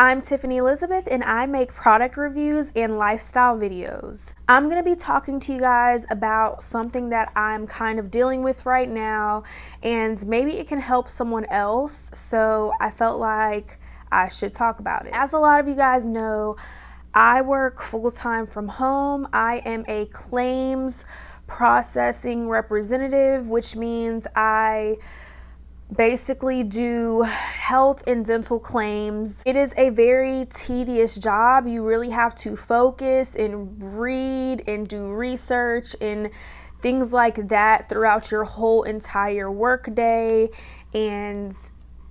I'm Tiffany Elizabeth and I make product reviews and lifestyle videos. I'm going to be talking to you guys about something that I'm kind of dealing with right now, and maybe it can help someone else, so I felt like I should talk about it. As a lot of you guys know, I work full-time from home. I am a claims processing representative, which means I basically do health and dental claims. It is a very tedious job. You really have to focus and read and do research and things like that throughout your whole entire workday. And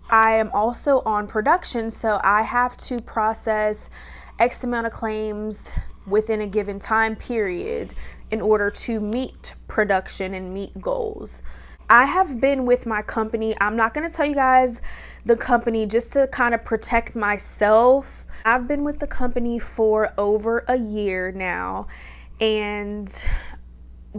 I am also on production, so I have to process X amount of claims within a given time period in order to meet production and meet goals. I have been with my company, I'm not going to tell you guys the company just to kind of protect myself. I've been with the company for over a year now, and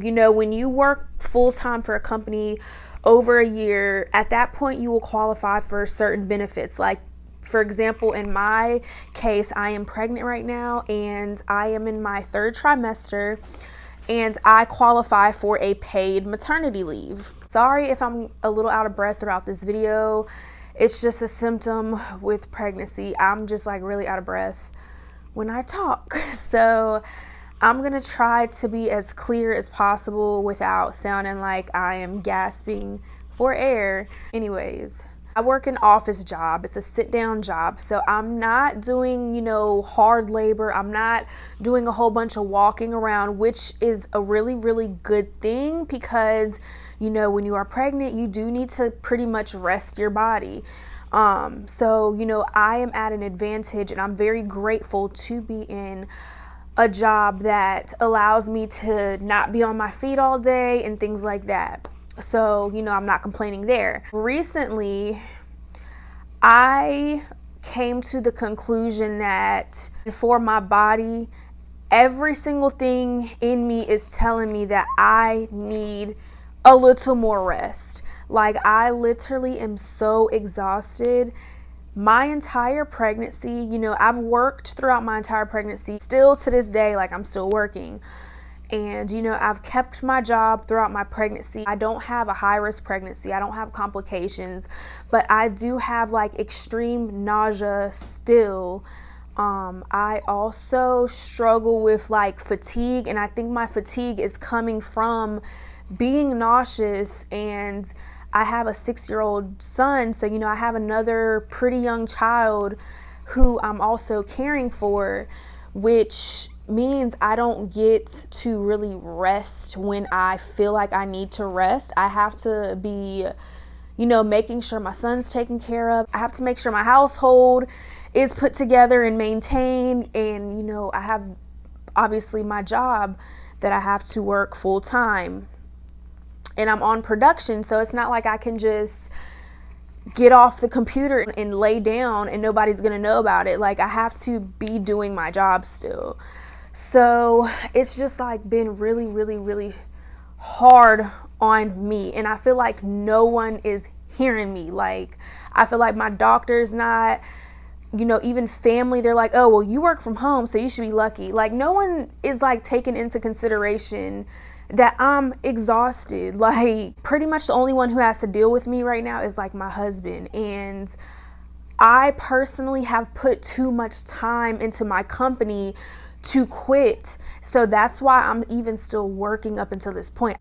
you know, when you work full-time for a company over a year, at that point you will qualify for certain benefits. Like, for example, in my case, I am pregnant right now and I am in my 3rd trimester, and I qualify for a paid maternity leave. Sorry if I'm a little out of breath throughout this video. It's just a symptom with pregnancy. I'm just like really out of breath when I talk. So I'm gonna try to be as clear as possible without sounding like I am gasping for air. Anyways, I work an office job. It's a sit-down job, so I'm not doing, you know, hard labor. I'm not doing a whole bunch of walking around, which is a really, really good thing because, you know, when you are pregnant, you do need to pretty much rest your body. So, you know, I am at an advantage, and I'm very grateful to be in a job that allows me to not be on my feet all day and things like that. So, you know, I'm not complaining there. Recently, I came to the conclusion that for my body, every single thing in me is telling me that I need a little more rest. Like, I literally am so exhausted. My entire pregnancy, you know, I've worked throughout my entire pregnancy. Still to this day, like, I'm still working. And, you know, I've kept my job throughout my pregnancy. I don't have a high-risk pregnancy. I don't have complications, but I do have like extreme nausea still. I also struggle with like fatigue, and I think my fatigue is coming from being nauseous, and I have a 6-year-old son. So, you know, I have another pretty young child who I'm also caring for, which means I don't get to really rest when I feel like I need to rest. I have to be, you know, making sure my son's taken care of. I have to make sure my household is put together and maintained. And, you know, I have obviously my job that I have to work full time, and I'm on production. So it's not like I can just get off the computer and lay down and nobody's gonna know about it. Like, I have to be doing my job still. So it's just like been really, really, really hard on me, and I feel like no one is hearing me. Like, I feel like my doctor's not, you know, even family, they're like, oh, well, you work from home, so you should be lucky. Like, no one is like taking into consideration that I'm exhausted. Like, pretty much the only one who has to deal with me right now is like my husband, and I personally have put too much time into my company to quit. So that's why I'm even still working up until this point.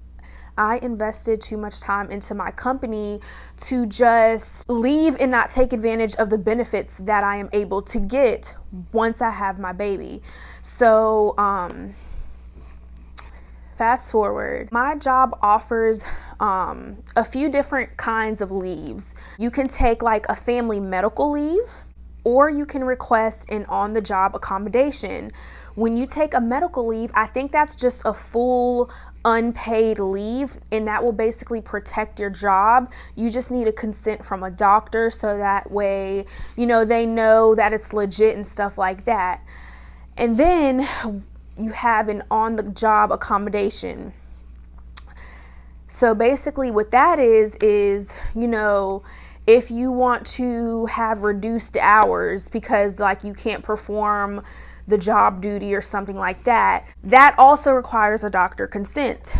I invested too much time into my company to just leave and not take advantage of the benefits that I am able to get once I have my baby. So, fast forward, my job offers a few different kinds of leaves. You can take like a family medical leave, or you can request an on-the-job accommodation. When you take a medical leave, I think that's just a full unpaid leave, and that will basically protect your job. You just need a consent from a doctor, so that way, you know, they know that it's legit and stuff like that. And then you have an on-the-job accommodation. So basically what that is, you know, if you want to have reduced hours because like you can't perform the job duty or something like that, that also requires a doctor consent.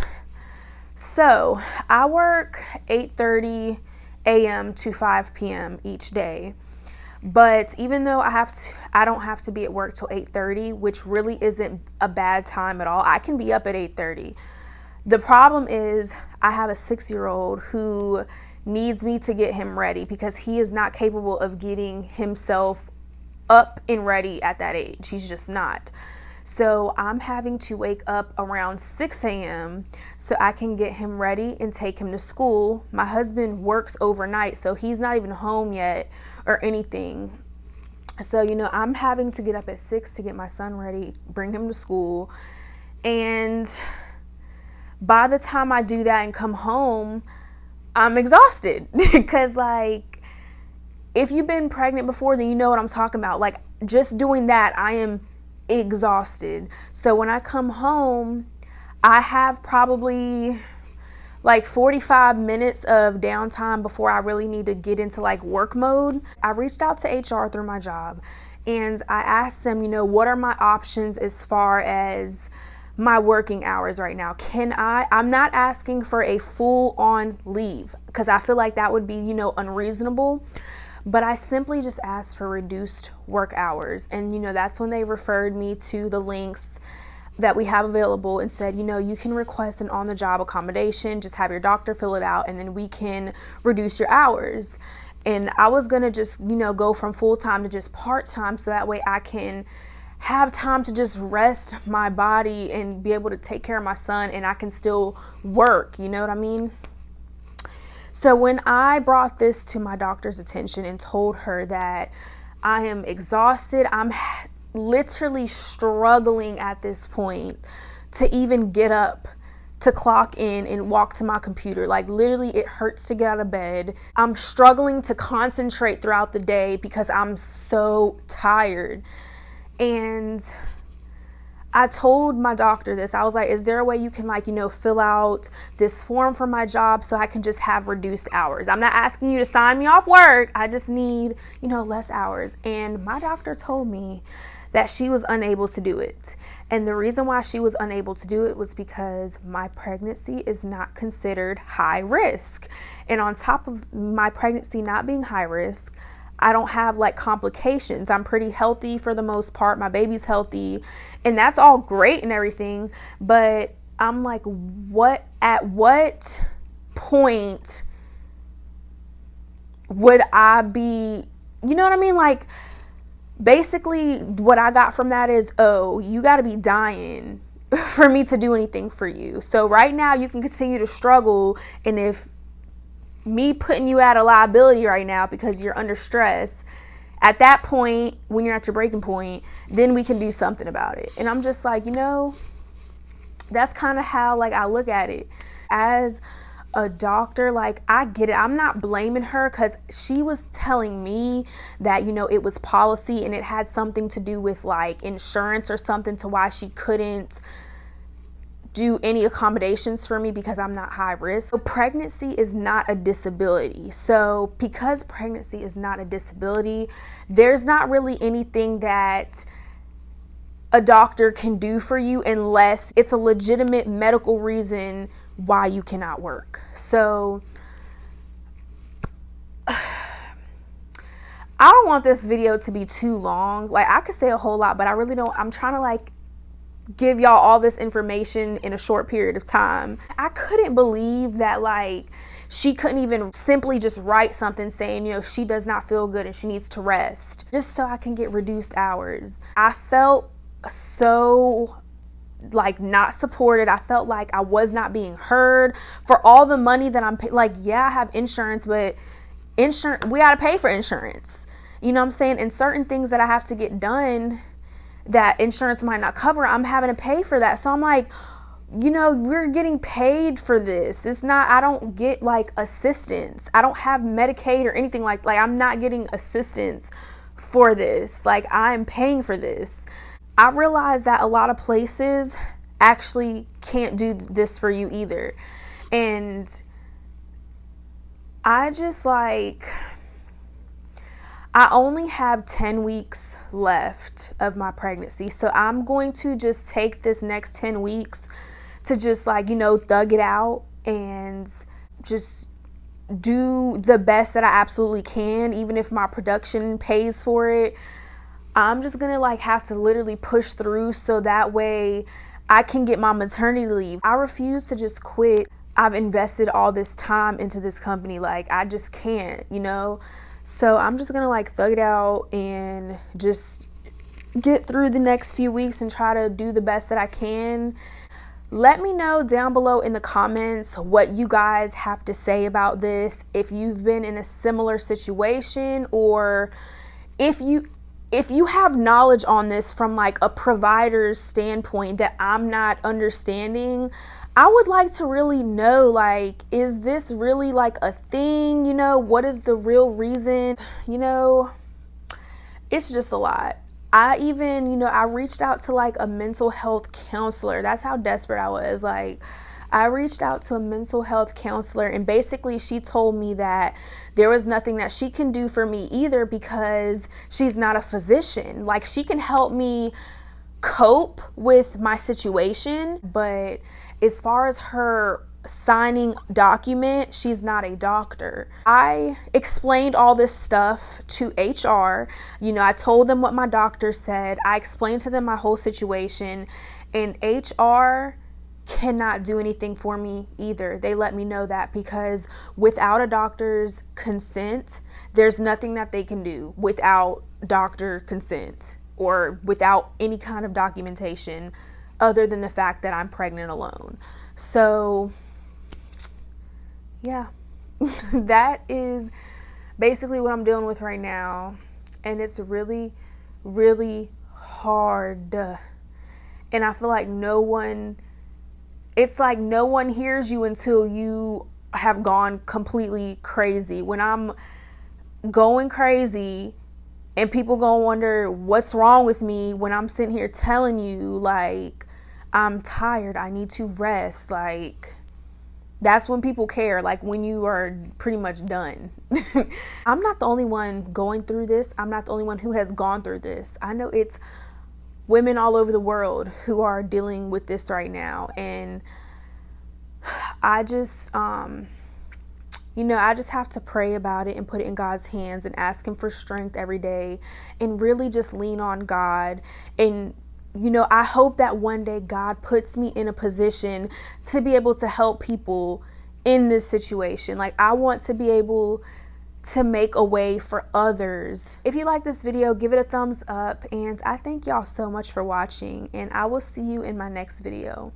So I work 8:30 a.m. to 5 p.m. each day. But even though I don't have to be at work till 8:30, which really isn't a bad time at all. I can be up at 8:30. The problem is I have a 6-year-old who needs me to get him ready because he is not capable of getting himself up and ready at that age. He's just not. So I'm having to wake up around 6 a.m. so I can get him ready and take him to school. My husband works overnight, so he's not even home yet or anything. So, I'm having to get up at 6 to get my son ready, bring him to school. And by the time I do that and come home, I'm exhausted because like, if you've been pregnant before, then you know what I'm talking about. Like just doing that, I am exhausted. So when I come home, I have probably like 45 minutes of downtime before I really need to get into like work mode. I reached out to HR through my job and I asked them, what are my options as far as my working hours right now? I'm not asking for a full on leave because I feel like that would be, unreasonable. But I simply just asked for reduced work hours. And, that's when they referred me to the links that we have available and said, you can request an on-the-job accommodation, just have your doctor fill it out, and then we can reduce your hours. And I was going to just, go from full-time to just part-time so that way I can have time to just rest my body and be able to take care of my son and I can still work, you know what I mean? So when I brought this to my doctor's attention and told her that I am exhausted, I'm literally struggling at this point to even get up to clock in and walk to my computer. Like literally it hurts to get out of bed. I'm struggling to concentrate throughout the day because I'm so tired. And I told my doctor this. I was like, is there a way you can fill out this form for my job so I can just have reduced hours? I'm not asking you to sign me off work. I just need, less hours. And my doctor told me that she was unable to do it. And the reason why she was unable to do it was because my pregnancy is not considered high risk. And on top of my pregnancy not being high risk, I don't have complications. I'm pretty healthy for the most part. My baby's healthy and that's all great and everything. But I'm like, at what point would I be, you know what I mean? Like basically what I got from that is, oh, you got to be dying for me to do anything for you. So right now you can continue to struggle. And if me putting you at a liability right now because you're under stress, at that point, when you're at your breaking point, then we can do something about it. And I'm just like, that's kind of how I look at it. As a doctor, I get it. I'm not blaming her because she was telling me that, it was policy and it had something to do with insurance or something to why she couldn't do any accommodations for me because I'm not high risk. So pregnancy is not a disability. So because pregnancy is not a disability, there's not really anything that a doctor can do for you unless it's a legitimate medical reason why you cannot work. So I don't want this video to be too long. I could say a whole lot, but I really don't. I'm trying to give y'all all this information in a short period of time. I couldn't believe that she couldn't even simply just write something saying, she does not feel good and she needs to rest just so I can get reduced hours. I felt so not supported. I felt like I was not being heard for all the money that I'm paying. Yeah, I have insurance, but insurance, we got to pay for insurance. You know what I'm saying? And certain things that I have to get done that insurance might not cover, I'm having to pay for that. So I'm like, we're getting paid for this. It's not, I don't get assistance. I don't have Medicaid or anything like I'm not getting assistance for this. I'm paying for this. I realize that a lot of places actually can't do this for you either. And I just I only have 10 weeks left of my pregnancy. So I'm going to just take this next 10 weeks to just like, thug it out and just do the best that I absolutely can, even if my production pays for it. I'm just gonna like have to literally push through so that way I can get my maternity leave. I refuse to just quit. I've invested all this time into this company. Like, I just can't, So I'm just gonna like thug it out and just get through the next few weeks and try to do the best that I can. Let me know down below in the comments what you guys have to say about this. If you've been in a similar situation, or if you have knowledge on this from like a provider's standpoint that I'm not understanding. I would like to really know, like, is this really like a thing? What is the real reason? It's just a lot. I even, I reached out to like a mental health counselor. That's how desperate I was. Like, I reached out to a mental health counselor, and basically she told me that there was nothing that she can do for me either because she's not a physician. Like, she can help me cope with my situation, but as far as her signing document, she's not a doctor. I explained all this stuff to HR. I told them what my doctor said. I explained to them my whole situation, and HR cannot do anything for me either. They let me know that because without a doctor's consent, there's nothing that they can do without doctor consent or without any kind of documentation other than the fact that I'm pregnant alone. So yeah, that is basically what I'm dealing with right now. And it's really, really hard. And I feel like it's like no one hears you until you have gone completely crazy. When I'm going crazy and people gonna wonder what's wrong with me when I'm sitting here telling you like I'm tired, I need to rest, like that's when people care, like when you are pretty much done. I'm not the only one going through this. I'm not the only one who has gone through this. I know it's women all over the world who are dealing with this right now. And I just, I just have to pray about it and put it in God's hands and ask him for strength every day and really just lean on God. And I hope that one day God puts me in a position to be able to help people in this situation. Like, I want to be able to make a way for others. If you like this video, give it a thumbs up. And I thank y'all so much for watching. And I will see you in my next video.